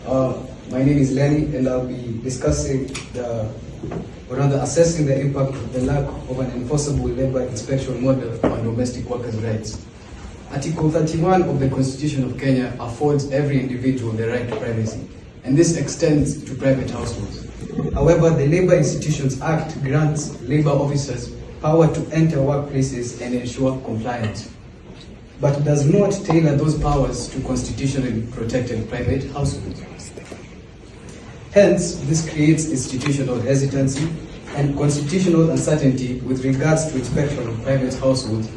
My name is Lenny, and I'll be discussing or rather assessing the impact of the lack of an enforceable labor inspection model on domestic workers' rights. Article 31 of the Constitution of Kenya affords every individual the right to privacy, and this extends to private households. However, the Labor Institutions Act grants labor officers power to enter workplaces and ensure compliance, but does not tailor those powers to constitutionally protected private households. Hence, this creates institutional hesitancy and constitutional uncertainty with regards to inspection of private households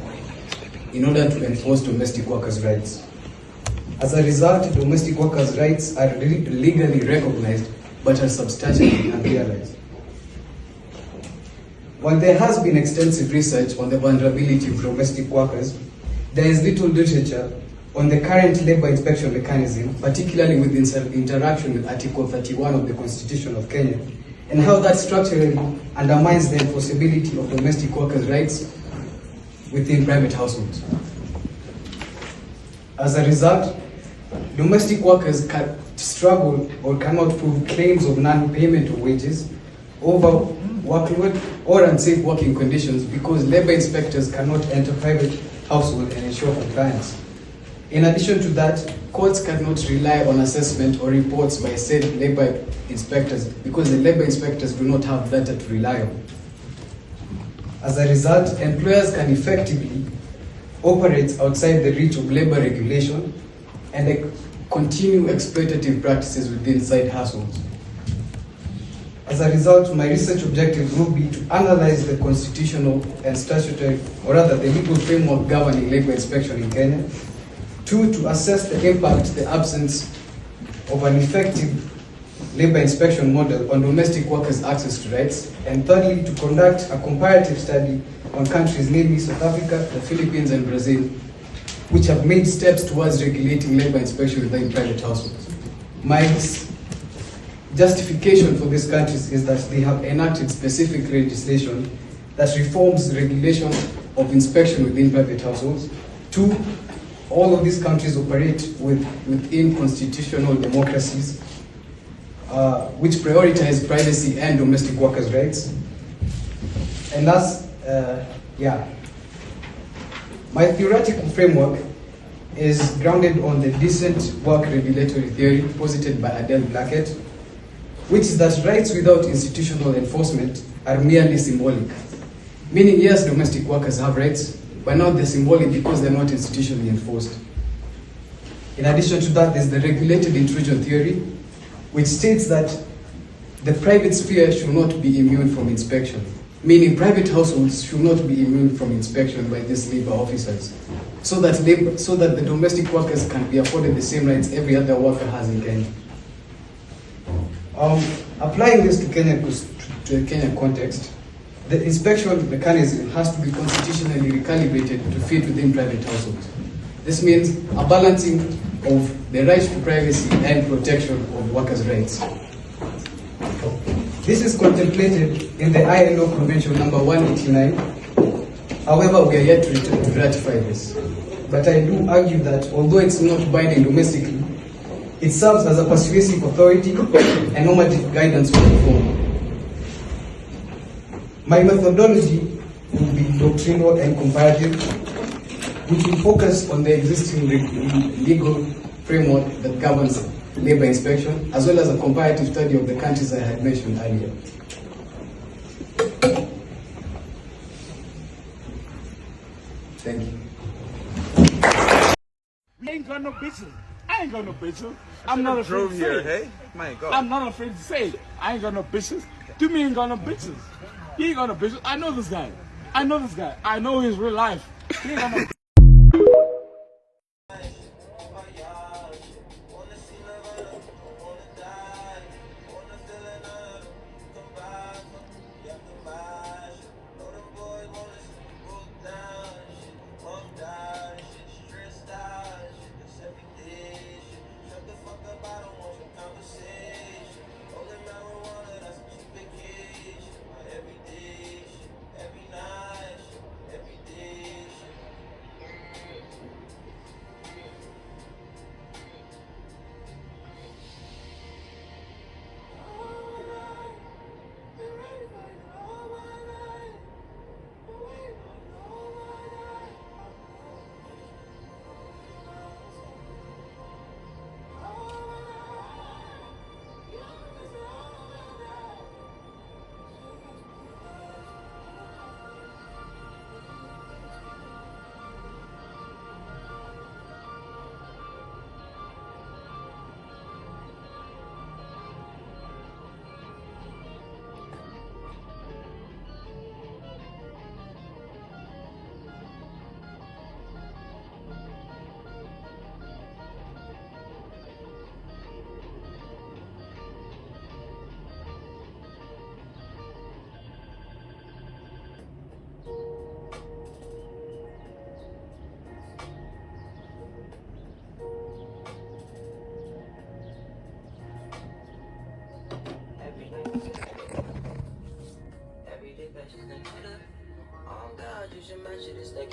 in order to enforce domestic workers' rights. As a result, domestic workers' rights are legally recognized but are substantially unrealized. While there has been extensive research on the vulnerability of domestic workers, there is little literature on the current labor inspection mechanism, particularly with interaction with Article 31 of the Constitution of Kenya, and how that structurally undermines the enforceability of domestic workers' rights within private households. As a result, domestic workers can struggle or cannot prove claims of non-payment of wages, over workload, or unsafe working conditions because labor inspectors cannot enter private households and ensure compliance. In addition to that, courts cannot rely on assessment or reports by said labor inspectors because the labor inspectors do not have data to rely on. As a result, employers can effectively operate outside the reach of labor regulation and continue exploitative practices within side households. As a result, my research objective will be to analyze the constitutional and statutory, or rather the legal framework governing labor inspection in Kenya. Two, to assess the impact the absence of an effective labor inspection model on domestic workers' access to rights. And thirdly, to conduct a comparative study on countries, namely South Africa, the Philippines, and Brazil, which have made steps towards regulating labor inspection within private households. My justification for these countries is that they have enacted specific legislation that reforms regulation of inspection within private households. Two, all of these countries operate within constitutional democracies which prioritize privacy and domestic workers' rights. And last, my theoretical framework is grounded on the decent work regulatory theory posited by Adele Blackett, which is that rights without institutional enforcement are merely symbolic. Meaning, yes, domestic workers have rights, but not they're symbolic because they're not institutionally enforced. In addition to that, there's the regulated intrusion theory, which states that the private sphere should not be immune from inspection, meaning private households should not be immune from inspection by these labor officers, so that the domestic workers can be afforded the same rights every other worker has in Kenya. Applying this to the Kenyan context, the inspection mechanism has to be constitutionally recalibrated to fit within private households. This means a balancing of the right to privacy and protection of workers' rights. This is contemplated in the ILO Convention number 189. However, we are yet to ratify this. But I do argue that although it's not binding domestically, it serves as a persuasive authority and normative guidance for reform. My methodology will be doctrinal and comparative, which will focus on the existing legal framework that governs labor inspection, as well as a comparative study of the countries I had mentioned earlier. Thank you. We ain't got no bitches. I ain't got no bitches. I'm not afraid to say it. Hey? My God. I'm not afraid to say it. I ain't got no bitches. To me, ain't got no bitches. He ain't got no bitches. I know this guy. I know his real life. He ain't got no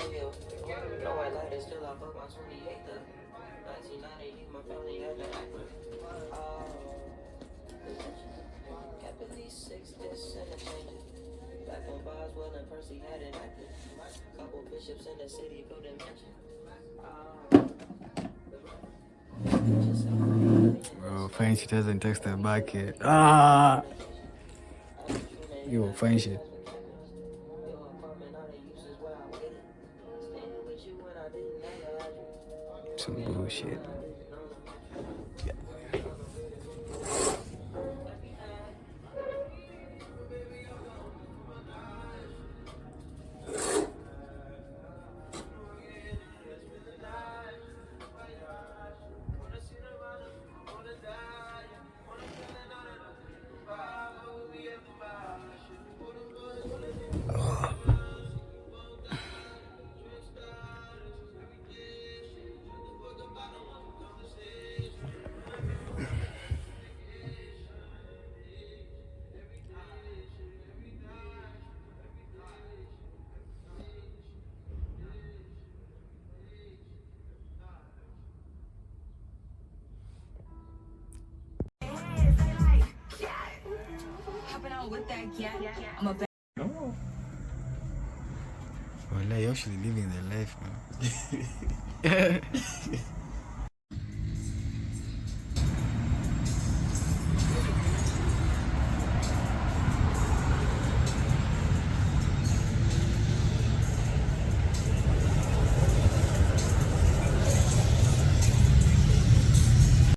No white lighter, still I fuck my 28th up. 1990, my family had to act with. Kept at least 6 discs and a change. Back when Boswell and Percy had it active. Couple bishops in the city building mansion. Bro, fine shit hasn't texted back yet. Ah! Yo, fine shit. Some bullshit. With that cat, I'm a Well, you're actually living the life, man.